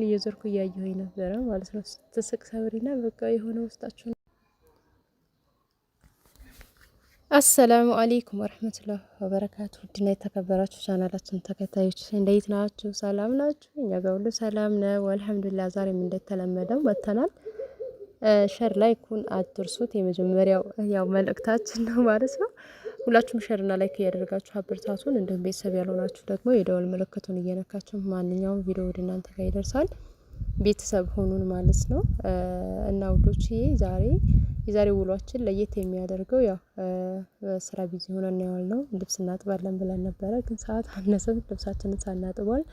እየዞርኩ እያየሁኝ ነበረ ማለት ነው። ስትስቅ ሰብሪና በቃ የሆነ ውስጣችሁ። አሰላሙ አለይኩም ወረህመቱላህ ወበረካቱ። ውድና የተከበራችሁ ቻናላችን ተከታዮች እንዴት ናችሁ? ሰላም ናችሁ? እኛ ጋር ሁሉ ሰላም ነው አልሐምዱሊላህ። ዛሬም እንደተለመደው መጥተናል። ሸር ላይኩን አትርሱት። የመጀመሪያው ያው መልእክታችን ነው ማለት ነው። ሁላችሁም ሸርና ላይክ እያደረጋችሁ አበረታቱን። እንዲሁም ቤተሰብ ያልሆናችሁ ደግሞ የደወል ምልክቱን እየነካችሁ ማንኛውም ቪዲዮ ወደ እናንተ ጋር ይደርሳል ቤተሰብ ሆኑን ማለት ነው። እና ውዶችዬ የዛሬ ውሏችን ለየት የሚያደርገው ያው ስራ ቢዚ ሆነን ያዋልነው ልብስ እናጥባለን ብለን ነበረ፣ ግን ሰዓት አነሰን ልብሳችንን ሳናጥቧል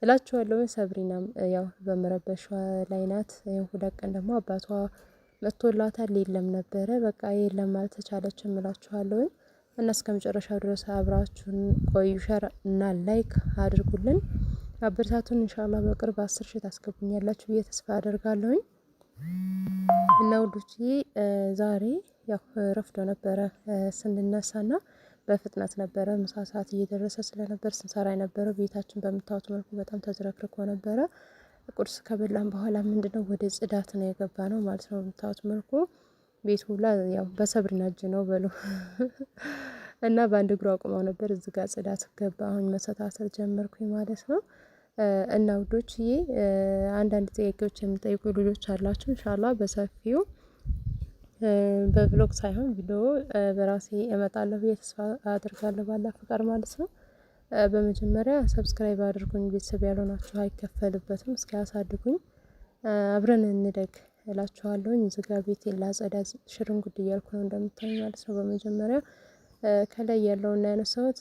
እላችኋለሁ። ሰብሪናም ያው በመረበሿ ላይ ናት። ሁለት ቀን ደግሞ አባቷ መጥቶላታል የለም ነበረ። በቃ የለም አልተቻለችም እላችኋለሁ። እና እስከ መጨረሻው ድረስ አብራችሁን ቆዩ። ሸር እና ላይክ አድርጉልን አበረታቱን። ኢንሻአላህ በቅርብ 10 ሺህ ታስገቡኛላችሁ ብዬ ተስፋ አደርጋለሁ። እና ውዶቼ ዛሬ ያው ረፍዶ ነበረ ስንነሳና በፍጥነት ነበረ ምሳ ሰዓት እየደረሰ ስለነበር ስንሰራ የነበረው ቤታችን በምታዩት መልኩ በጣም ተዝረክርኮ ነበረ። ቁርስ ከበላን በኋላ ምንድነው ወደ ጽዳት ነው የገባ ነው ማለት ነው። በምታዩት መልኩ ቤት ሁላ ያው በሰብሪና እጅ ነው በሉ እና በአንድ እግሩ አቁመው ነበር። እዚህ ጋር ጽዳት ገባ። አሁን መሰታተል ጀመርኩኝ ማለት ነው። እና ውዶችዬ አንዳንድ ጥያቄዎች የምጠይቁ ልጆች አላችሁ። ኢንሻአላህ በሰፊው በብሎግ ሳይሆን ቪዲዮ በራሴ እመጣለሁ ብዬ ተስፋ አድርጋለሁ ባላ ፍቃድ ማለት ነው። በመጀመሪያ ሰብስክራይብ አድርጉኝ። ቤተሰብ ያልሆናችሁ አይከፈልበትም። እስኪ አሳድጉኝ፣ አብረን እንደግ እላችኋለሁ። እዚህ ጋር ቤቴን ላጸዳ ሽርንጉድ እያልኩ ነው እንደምታዩኝ ማለት ነው። በመጀመሪያ ከላይ ያለውና ያነሳሁት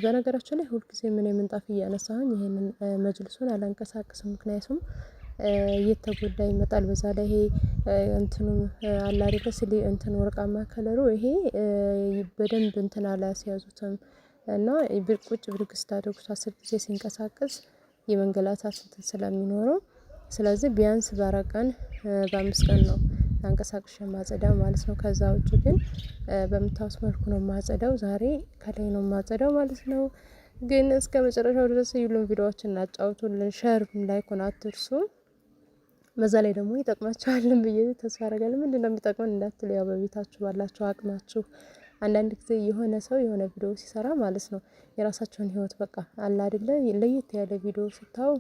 በነገራችን ላይ ሁልጊዜ ምን ምንጣፍ እያነሳሁኝ ይሄንን መጅልሱን አላንቀሳቅስም። ምክንያቱም እየተጎዳ ይመጣል። በዛ ላይ ይሄ እንትኑ አለ አይደለ ስሊ እንትን ወርቃማ ከለሩ ይሄ በደንብ እንትን አላስያዙትም እና ቁጭ ብድግ ስታደርጉት 10 ጊዜ ሲንቀሳቀስ የመንገላታት እንትን ስለሚኖረው ስለዚህ ቢያንስ በ4 ቀን በ5 ቀን ነው አንቀሳቅሽ ማጸዳው ማለት ነው። ከዛ ውጭ ግን በምታውስ መልኩ ነው ማጸዳው። ዛሬ ከላይ ነው ማጸዳው ማለት ነው። ግን እስከ መጨረሻው ድረስ ይሉን ቪዲዮዎችን እናጫውቱልን። ሸር ላይኩን አትርሱ። በዛ ላይ ደግሞ ይጠቅማችኋልን ብዬ ተስፋ አደርጋለሁ። ምንድነው የሚጠቅመን እንዳትሉ ያው በቤታችሁ ባላችሁ አቅማችሁ አንዳንድ ጊዜ የሆነ ሰው የሆነ ቪዲዮ ሲሰራ ማለት ነው የራሳቸውን ህይወት በቃ አለ አይደለ ለየት ያለ ቪዲዮ ስታው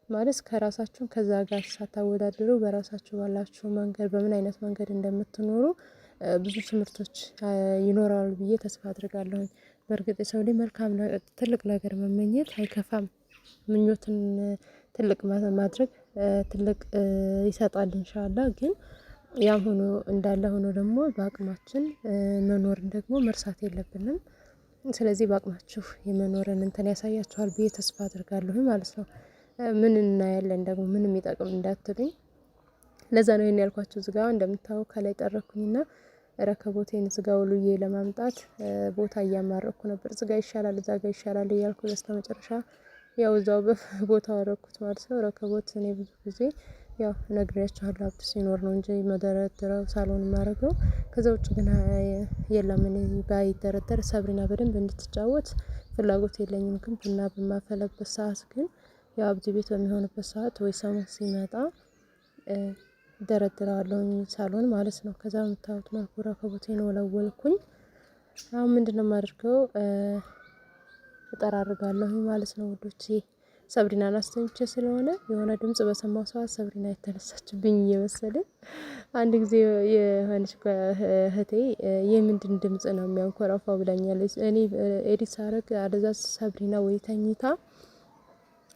ማለት ከራሳችሁን ከዛ ጋር ሳታወዳድሩ በራሳችሁ ባላችሁ መንገድ በምን አይነት መንገድ እንደምትኖሩ ብዙ ትምህርቶች ይኖራሉ ብዬ ተስፋ አድርጋለሁ። በእርግጥ የሰው ልጅ መልካም ትልቅ ነገር መመኘት አይከፋም። ምኞትን ትልቅ ማድረግ ትልቅ ይሰጣል ኢንሻአላህ። ግን ያም ሆኖ እንዳለ ሆኖ ደግሞ በአቅማችን መኖርን ደግሞ መርሳት የለብንም። ስለዚህ በአቅማችሁ የመኖርን እንትን ያሳያችኋል ብዬ ተስፋ አድርጋለሁ ማለት ነው። ምን እናያለን ደግሞ ምን የሚጠቅም እንዳትሉኝ ለዛ ነው ይሄን ያልኳችሁ። ዝጋ እንደምታው ከላይ ጠረኩኝና ረከቦቴን ዝጋው ሉዬ ለማምጣት ቦታ እያማረኩ ነበር። ዝጋ ይሻላል እዛ ጋር ይሻላል እያልኩ በስተመጨረሻ ያው እዛው በቦታው አረኩት ማለት ነው። ረከቦት እኔ ብዙ ጊዜ ያው ነግሬያችኋለሁ ሀብት ሲኖር ነው እንጂ መደረደረው ሳሎን ማረገው። ከዛ ውጭ ግን የለም እኔ ባይደረደር ሰብሪና በደንብ እንድትጫወት ፍላጎት የለኝም። ግን ቡና በማፈለበት ሰዓት ግን ያው አብዚ ቤት በሚሆንበት ሰዓት ወይ ሰው ሲመጣ ደረድራለሁኝ ሳሎን ማለት ነው። ከዛ የምታዩት መልኩ ረከቦቴን ወለወልኩኝ። አሁን ምንድነው የማደርገው እጠራርጋለሁ ማለት ነው ውዶቼ። ሰብሪናን አስተኝቼ ስለሆነ የሆነ ድምጽ በሰማው ሰዓት ሰብሪና የተነሳችብኝ እየመሰለኝ አንድ ጊዜ የሆነች እህቴ የምንድን ድምጽ ነው የሚያንኮራፋው ብላኛለች። እኔ ኤዲት ሳረግ አለዛ ሰብሪና ወይ ተኝታ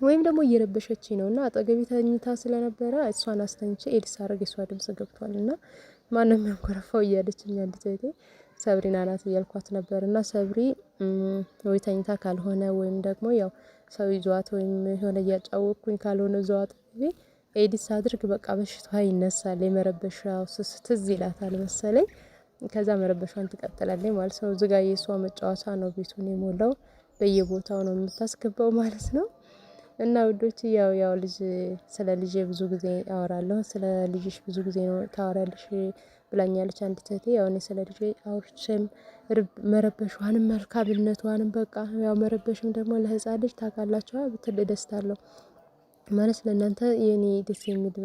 ወይም ደግሞ እየረበሸችኝ ነውና አጠገቤ ተኝታ ስለነበረ እሷን አስተኝቼ ኤዲት ሳረግ የሷ ድምጽ ገብቷልና ማንም የሚያንኮራፋው እያለችኝ አንዲት እህቴ ሰብሪና ናት እያልኳት ነበርና ሰብሪ ወይ ተኝታ ካልሆነ ወይም ደግሞ ያው ሰው ይዟት ወይም የሆነ እያጫወኩኝ ካልሆነ ዘዋት ኤዲት ሳድርግ በቃ በሽታዋ ይነሳል። የመረበሻው ስስ ትዝ ይላታል መሰለኝ። ከዛ መረበሻን ትቀጥላለች ማለት ነው። እዚህ ጋር የሷ መጫወቻ ነው ቤቱን የሞላው። በየቦታው ነው የምታስገባው ማለት ነው። እና ውዶች ያው ልጅ ስለ ልጄ ብዙ ጊዜ አወራለሁ። ስለ ልጅሽ ብዙ ጊዜ ነው ታወራለሽ ብላኛለች አንዲት እህቴ። ያው እኔ ስለ ልጄ አውርቼም መረበሿንም መልካምነቷንም በቃ ያው መረበሽም ደግሞ ለህፃን ልጅ ታውቃላችሁ ትልቅ ደስታ አለው። ማለት ለእናንተ የኔ ደስ የሚል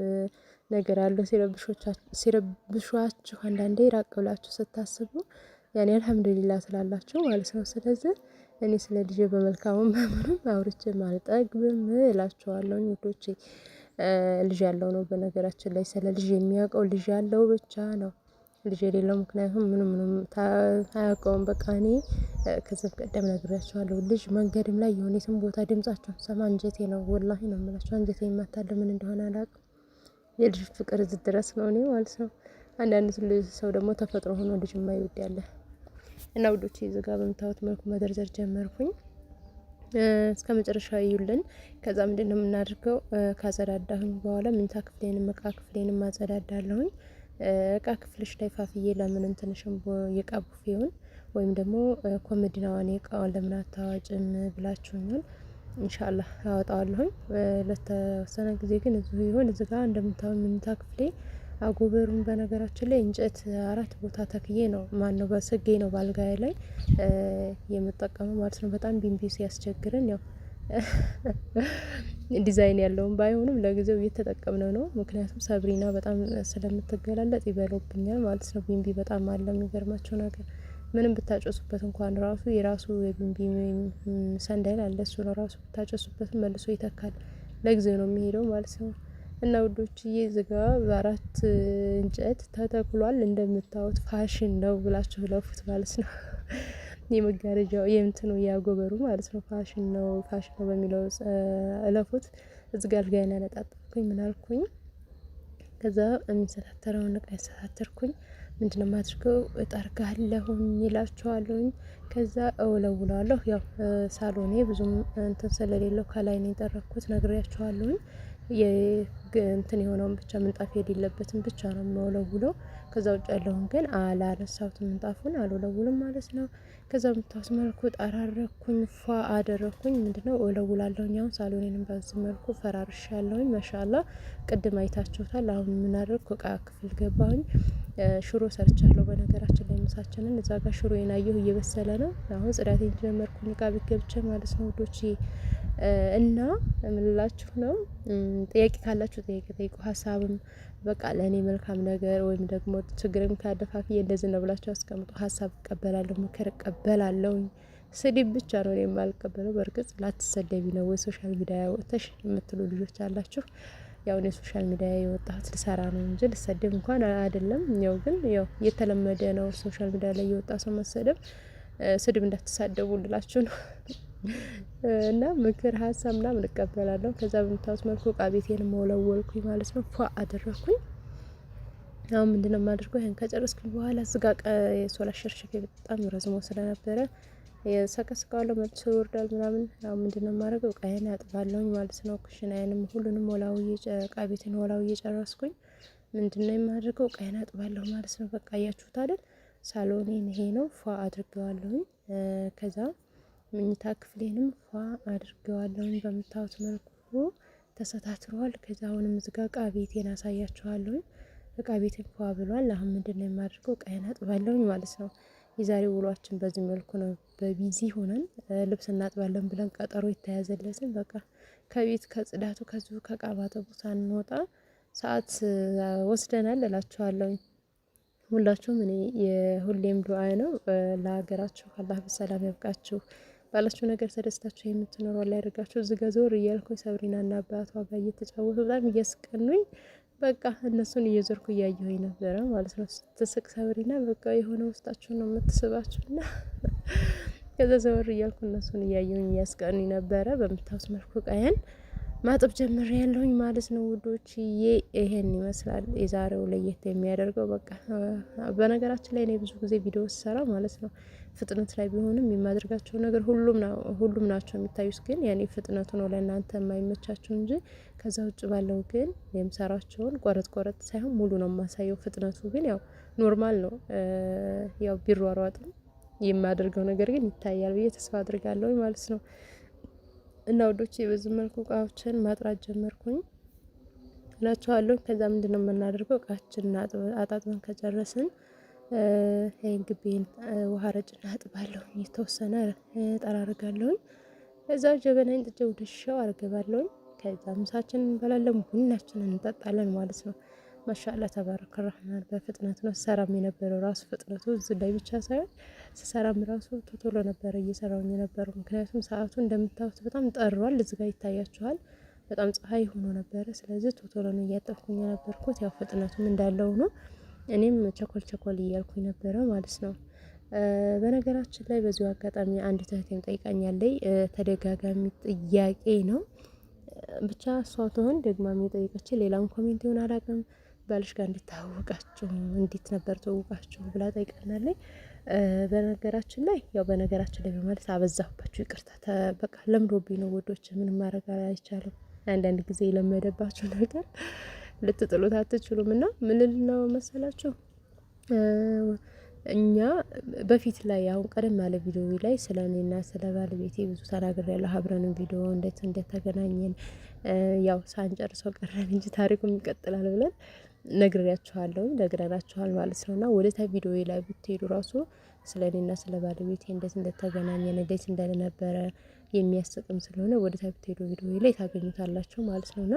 ነገር አለው። ሲረብሿችሁ አንዳንዴ ራቅ ብላችሁ ስታስቡ ያኔ አልሐምዱሊላህ ስላላችሁ ማለት ነው። ስለዚህ እኔ ስለ ልጄ በመልካሙም በምንም አውርቼ አልጠግብም እላችኋለሁ ውዶቼ። ልጅ ያለው ነው በነገራችን ላይ ስለ ልጅ የሚያውቀው ልጅ ያለው ብቻ ነው። ልጅ የሌለው ምክንያቱም ምንም አያውቀውም። በቃ እኔ ከዚህ ቀደም ነግሬያቸዋለሁ። ልጅ መንገድም ላይ የሆነ የትም ቦታ ድምጻቸውን ሰማ አንጀቴ ነው ወላሂ ነው የምላቸው። አንጀቴ ይማታል ምን እንደሆነ አላውቅም። የልጅ ፍቅር እዚህ ድረስ ነው እኔ ማለት ነው። አንዳንድ ሰው ደግሞ ተፈጥሮ ሆኖ ልጅ የማይወድ ያለ እና ውዶቼ እዚህ ጋር በምታዩት መልኩ መደርደር ጀመርኩኝ። እስከ መጨረሻ ይዩልን። ከዛ ምንድነው የምናደርገው? ካጸዳዳሁኝ በኋላ ምንታ ክፍሌንም እቃ ክፍሌንም አጸዳዳለሁኝ። እቃ ክፍልሽ ላይ ፋፍዬ ለምን እንትንሽም የእቃ ቡፌውን ወይም ደግሞ ኮሜዲናዋን የእቃዋን ለምን አታዋጭም ብላችሁኛል። ኢንሻአላህ አወጣዋለሁኝ። ለተወሰነ ጊዜ ግን እዚሁ ይሁን። እዚህ ጋር እንደምታዩት ምንታ ክፍሌ አጎበሩን በነገራችን ላይ እንጨት 4 ቦታ ተክዬ ነው ማነው በስጌ ነው ባልጋዬ ላይ የምጠቀመው ማለት ነው። በጣም ቢንቢ ሲያስቸግረን ያው ዲዛይን ያለውን ባይሆንም ለጊዜው እየተጠቀምነው ነው። ምክንያቱም ሰብሪና በጣም ስለምትገላለጥ ይበለውብኛል ማለት ነው። ቢንቢ በጣም አለ የሚገርማቸው ነገር ምንም ብታጨሱበት እንኳን ራሱ የራሱ የቢንቢ ሰንደል አለ። እሱ ነው ራሱ ብታጨሱበት መልሶ ይተካል። ለጊዜው ነው የሚሄደው ማለት ነው። እና ውዶችዬ ዝጋ በ4 እንጨት ተተክሏል። እንደምታዩት ፋሽን ነው ብላችሁ ለፉት ማለት ነው። የመጋረጃው የእንትኑ ያጎበሩ ማለት ነው ፋሽን ነው በሚለው እለፉት። እዚህ ጋር ጋር ያነጣጣኩኝ ምን አልኩኝ? ከዛ የሚሰታተረውን እቃ ያሰታተርኩኝ ምንድነው የማድርገው? እጠርጋለሁኝ ይላችኋለሁኝ። ከዛ እወለውላለሁ። ያው ሳሎኔ ብዙም እንትን ስለሌለው ከላይ ነው የጠረኩት ነግሬያችኋለሁኝ። እንትን የሆነውን ብቻ ምንጣፍ የሌለበትን ብቻ ነው የምወለውለው። ከዛ ውጭ ያለውን ግን አላነሳሁትም ምንጣፉን አልወለውልም ማለት ነው። ከዛ በምታዩት መልኩ ጠራረኩኝ ፏ አደረኩኝ። ምንድነው እወለውላለሁኝ። አሁን ሳሎኔንም በዚህ መልኩ ፈራርሻለሁኝ። ማሻአላ ቅድም አይታችሁታል። አሁን ምን አደረኩ? እቃ ክፍል ገባሁኝ። ሽሮ ሰርቻለሁ በነገራችን ላይ ምሳችንን እዛ ጋር ሽሮዬን አየሁ እየበሰለ ነው። አሁን ጽዳቴን ጀመርኩኝ እቃ ቤት ገብቼ ማለት ነው ውዶቼ። እና ምንላችሁ ነው ጥያቄ ካላችሁ ጥያቄ ጠይቁ። ሀሳብም በቃ ለእኔ መልካም ነገር ወይም ደግሞ ችግርም ካደፋፍዬ እንደዚህ ነው ብላችሁ አስቀምጡ። ሀሳብ እቀበላለሁ፣ ምክር እቀበላለሁ። ስድብ ብቻ ነው እኔ የማልቀበለው። በእርግጥ ላትሰደቢ ነው ወይ ሶሻል ሚዲያ ወጥተሽ የምትሉ ልጆች አላችሁ። ያው እኔ ሶሻል ሚዲያ የወጣሁት ልሰራ ነው እንጂ ልሰደብ እንኳን አይደለም። ያው ግን ያው የተለመደ ነው ሶሻል ሚዲያ ላይ የወጣ ሰው መሰደብ። ስድብ እንዳትሳደቡ ልላችሁ ነው። እና ምክር ሀሳብ ምናምን እቀበላለሁ። ከዛ በምታዩት መልኩ እቃ ቤቴን መወለወልኩኝ ማለት ነው። ፏ አደረኩኝ። አሁን ምንድነው የማደርገው? ይሄን ከጨረስኩኝ በኋላ እዚጋ የሶላ ሸርሸፌ በጣም ረዝሞ ስለነበረ የሰቀስቀዋለሁ መልሶ ይወርዳል ምናምን። አሁን ምንድነው የማደርገው? እቃዬን አጥባለሁኝ ማለት ነው። ኩሽናዬንም ሁሉንም ወላውዬ እቃ ቤቴን ወላውዬ ጨረስኩኝ። ምንድነው የማደርገው? እቃዬን አጥባለሁ ማለት ነው። በቃ አያችሁት አይደል? ሳሎኔን ይሄ ነው ፏ አድርገዋለሁኝ። ከዛ መኝታ ክፍሌንም ፏ አድርገዋለሁኝ በምታዩት መልኩ ተሰታትሯል። ከዛ አሁንም እዚጋ እቃ ቤቴን አሳያችኋለሁኝ። እቃ ቤቴን ፏ ብሏል። አሁን ምንድነው የማደርገው? እቃዬን አጥባለሁኝ ማለት ነው። የዛሬው ውሏችን በዚህ መልኩ ነው። በቢዚ ሆነን ልብስ እናጥባለን ብለን ቀጠሮ የተያዘለትን በቃ ከቤት ከጽዳቱ ከዚሁ ከእቃ ማጠቡ ሳንወጣ ሰዓት ወስደናል እላችኋለሁኝ። ሁላችሁም እኔ የሁሌም ዱአዬ ነው ለሀገራችሁ አላህ በሰላም ያብቃችሁ። ባላችሁ ነገር ተደስታችሁ የምትኖሩ አላህ ያደርጋችሁ። እዚህ ጋር ዞር እያልኩኝ ሰብሪና እና አባቷ ጋር እየተጫወቱ በጣም እያስቀኑኝ በቃ እነሱን እየዞርኩ እያየሁኝ ነበረ ማለት ነው። ስትስቅ ሰብሪና በቃ የሆነ ውስጣችሁን ነው የምትስባችሁና ከዛ ዘወር እያልኩ እነሱን እያየሁኝ እያስቀኑኝ ነበረ። በምታዩት መልኩ እቃዬን ማጠብ ጀምሬ ያለሁኝ ማለት ነው ውዶችዬ። ይሄን ይመስላል የዛሬው ለየት የሚያደርገው። በቃ በነገራችን ላይ እኔ ብዙ ጊዜ ቪዲዮ ስሰራ ማለት ነው ፍጥነት ላይ ቢሆንም የማደርጋቸው ነገር ሁሉም ናቸው የሚታዩት። ግን ያኔ ፍጥነቱ ነው ለእናንተ የማይመቻቸው እንጂ ከዛ ውጭ ባለው ግን የምሰራቸውን ቆረጥ ሳይሆን ሙሉ ነው የማሳየው። ፍጥነቱ ግን ያው ኖርማል ነው። ያው ቢሯሯጥም የማደርገው ነገር ግን ይታያል ብዬ ተስፋ አድርጋለሁ ማለት ነው። እና ወዶቼ በዚህ መልኩ እቃዎችን ማጥራት ጀመርኩኝ እላችኋለሁ። ከዛ ምንድነው የምናደርገው? እቃችንን አጣጥበን ከጨረስን ይሄን ግቢን ውሃ ረጭና አጥባለሁ። የተወሰነ ጠራርጋለሁኝ። ከዛ ጀበናዬን ጥጄ ወደ ሻወር አርገባለሁኝ። ከዛ ምሳችንን እንበላለን፣ ቡናችንን እንጠጣለን ማለት ነው። ማሻአላ ተባረከ ረህማን በፍጥነት ነው ሰራም የነበረው ራሱ ፍጥነቱ እዚህ ላይ ብቻ ሳይሆን ስሰራም ራሱ ቶሎ ነበረ እየሰራውኝ የነበረው። ምክንያቱም ሰዓቱ እንደምታዩት በጣም ጠሯል፣ እዚህ ጋር ይታያችኋል። በጣም ፀሐይ ሆኖ ነበረ። ስለዚህ ቶሎ ነው እያጠብኩኝ የነበርኩት። ያው ፍጥነቱም እንዳለው ነው። እኔም ቸኮል እያልኩኝ ነበረ ማለት ነው። በነገራችን ላይ በዚሁ አጋጣሚ አንድ እህቴም ጠይቃኛለች። ተደጋጋሚ ጥያቄ ነው ብቻ እሷ ትሆን ደግማሚ የጠየቀች ሌላውን ኮሜንት ይሆን አላውቅም። ባልሽ ጋር እንድታወቃችሁ እንዴት ነበር ተውቃችሁ ብላ ጠይቃናለች። በነገራችን ላይ በማለት አበዛሁባችሁ፣ ይቅርታ። በቃ ለምዶብኝ ነው ወዶች፣ ምንም ማድረግ አይቻልም። አንዳንድ ጊዜ የለመደባችሁ ነገር ልትጥሉት አትችሉም። እና ምን ልል ነው መሰላችሁ እኛ በፊት ላይ አሁን ቀደም ያለ ቪዲዮ ላይ ስለ እኔና ስለ ባለቤቴ ብዙ ተናግሬያለሁ። አብረን ቪዲዮ እንዴት እንደተገናኘን ያው ሳንጨርሰው ቀረን እንጂ ታሪኩም ይቀጥላል ብለን ነግረናችኋል ማለት ነው። እና ወደ ታ ቪዲዮ ላይ ብትሄዱ ራሱ ስለ እኔና ስለ ባለቤቴ እንዴት እንደተገናኘን እንዴት እንደነበረ የሚያስቅም ስለሆነ ወደ ታ ብትሄዱ ቪዲዮ ላይ ታገኙታላችሁ ማለት ነውና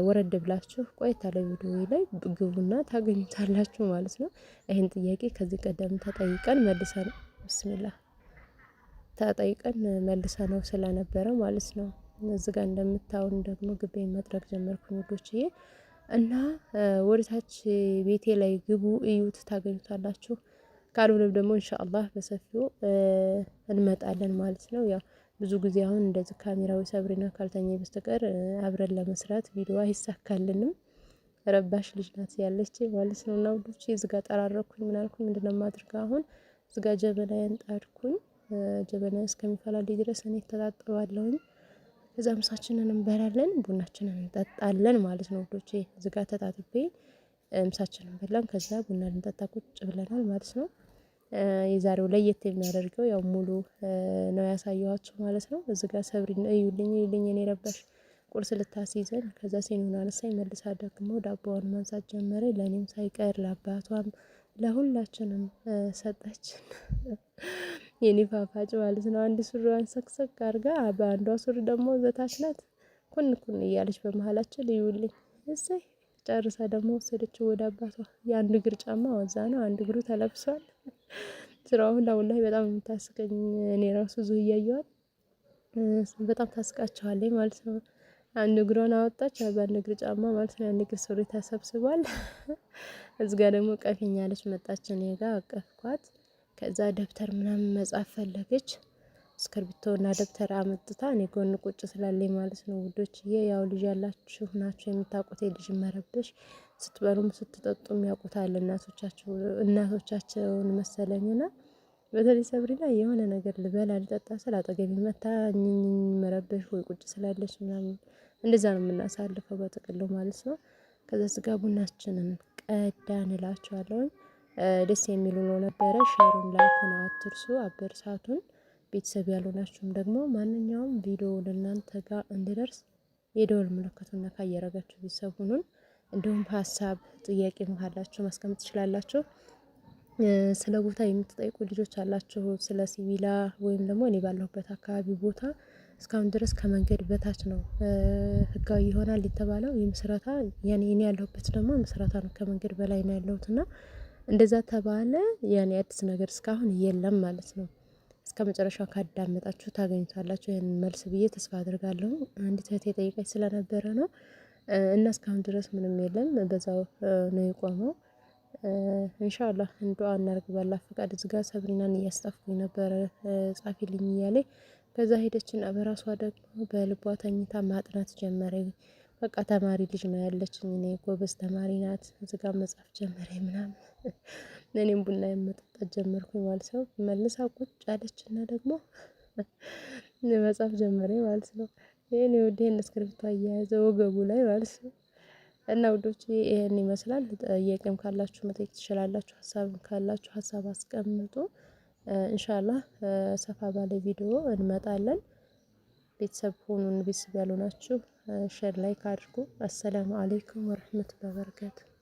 ወረድ ብላችሁ ቆይታ ላይ ቪዲዮ ላይ ግቡና ታገኙታላችሁ ማለት ነው። ይሄን ጥያቄ ከዚህ ቀደም ተጠይቀን መልሰነው ስለነበረ ማለት ነው። እዚህ ጋር እንደምታዩን ደግሞ ግቤን መጥረግ ጀመርኩኝ ውዶችዬ። እና ወደታች ቤቴ ላይ ግቡ እዩት ታገኙታላችሁ። ካልሆነም ደግሞ ኢንሻአላህ በሰፊው እንመጣለን ማለት ነው። ያው ብዙ ጊዜ አሁን እንደዚህ ካሜራው ሰብሪና ካልተኛ በስተቀር አብረን ለመስራት ቪዲዮ አይሳካልንም። ረባሽ ልጅ ናት ያለች ማለት ነው። እና ውዶቼ እዚህ ጋር ጠራረኩኝ ምን አልኩኝ ምንድነው የማደርገው አሁን እዚህ ጋር ጀበናዬን ጣድኩኝ። ጀበናዬ እስከሚፈላልኝ ድረስ እኔ ተጣጥባለሁኝ። ከዛ ምሳችንን እንበላለን፣ ቡናችንን እንጠጣለን ማለት ነው ውዶቼ። እዚህ ጋር ተጣጥቤ ምሳችንን በላን፣ ከዛ ቡና ልንጠጣ ቁጭ ብለናል ማለት ነው። የዛሬው ለየት የሚያደርገው ያው ሙሉ ነው ያሳየኋችሁ ማለት ነው። እዚህ ጋር ሰብሪና እዩልኝ እኔ ረባሽ ቁርስ ልታስይዘን ከዛ ሲኒውን አነሳኝ መልሳ ደግሞ ዳቦዋን ማንሳት ጀመረ። ለኔም ሳይቀር ለአባቷም ለሁላችንም ሰጠችን። የኔ ፋፋጭ ማለት ነው። አንድ ሱሪዋን ሰክሰክ አድርጋ በአንዷ ሱሪ ደግሞ ዘታች ናት ኩን እያለች በመሀላችን እዩልኝ እሰይ ጨርሳ ደግሞ ወሰደችው ወደ አባቷ። የአንድ እግር ጫማ ወዛ ነው፣ አንድ እግሩ ተለብሷል። ስራውን ላይ በጣም የምታስቀኝ እኔ ራሱ ዙ እያየዋል በጣም ታስቃቸዋለች ማለት ነው። አንድ እግሯን አወጣች፣ በአንድ እግር ጫማ ማለት ነው። አንድ እግር ሱሪ ተሰብስቧል። እዚህ ጋር ደግሞ ቀፊኛለች መጣች፣ እኔ ጋር አቀፍኳት። ከዛ ደብተር ምናምን መጻፍ ፈለገች። እስክርቢቶና ደብተር አመጥታ እኔ ጎን ቁጭ ስላለኝ ማለት ነው ውዶችዬ። ያው ልጅ ያላችሁ ናችሁ የምታውቁት የልጅ መረበሽ ስትበሉም ስትጠጡም ያውቁታል እናቶቻቸውን መሰለኝና በተለይ ሰብሪና የሆነ ነገር ልበላ ልጠጣ ስለ አጠገቤ መታኝ መረበሽ ወይ ቁጭ ስላለች ምናምን እንደዛ ነው የምናሳልፈው በጥቅሉ ማለት ነው። ከዛ ስጋ ቡናችንን ቀዳን እላችኋለሁ። ደስ የሚሉ ነው ነበረ። ሼሩን ላይኩን አትርሱ፣ አበርሳቱን። ቤተሰብ ያልሆናችሁም ደግሞ ማንኛውም ቪዲዮ ለእናንተ ጋር እንዲደርስ የደወል ምልክቱን ነካ እያደረጋችሁ ቤተሰብ ሁኑን። እንዲሁም ሀሳብ ጥያቄ ካላችሁ ማስቀመጥ ትችላላችሁ። ስለ ቦታ የምትጠይቁ ልጆች አላችሁ፣ ስለ ሲቪላ ወይም ደግሞ እኔ ባለሁበት አካባቢ ቦታ እስካሁን ድረስ ከመንገድ በታች ነው ህጋዊ ይሆናል የተባለው የምስረታ ያኔ እኔ ያለሁበት ደግሞ ምስረታ ነው፣ ከመንገድ በላይ ነው ያለሁትና እንደዛ ተባለ። ያኔ አዲስ ነገር እስካሁን የለም ማለት ነው። እስከ መጨረሻው ካዳመጣችሁ ታገኙታላችሁ ይሄን መልስ ብዬ ተስፋ አድርጋለሁ። አንዲት እህቴ ጠይቀች ስለነበረ ነው እና እስካሁን ድረስ ምንም የለም፣ በዛው ነው የቆመው። ኢንሻአላህ ዱአ እናርግ ባላህ ፈቃድ። እዚህ ጋር ሰብሪናን እያስጣፍኩኝ ነበረ ጻፊልኝ እያለ ከዛ ሄደችና በራሷ ደግሞ በልቧ ተኝታ ማጥናት ጀመረ። በቃ ተማሪ ልጅ ነው ያለችኝ እኔ ጎበዝ ተማሪ ናት። እዚህ ጋር መጻፍ ጀመረ ምናምን እኔም ቡና መጠጣት ጀመርኩኝ ማለት ነው። መልሳ ቁጭ አለችና ደግሞ መጻፍ ጀመረ ማለት ነው። ይሄን ወዴን እስክሪፕቷ እያያዘ ወገቡ ላይ ማለት ነው። እና ውዶች ይሄን ይመስላል። ጥያቄም ካላችሁ መጠየቅ ትችላላችሁ። ሀሳብ ካላችሁ ሀሳብ አስቀምጡ። ኢንሻአላህ ሰፋ ባለ ቪዲዮ እንመጣለን። ቤተሰብ ሁኑን። ቤተሰብ ያልሆናችሁ ሼር ላይክ አድርጉ። አሰላሙ አለይኩም ወራህመቱላሂ ወበረካቱ።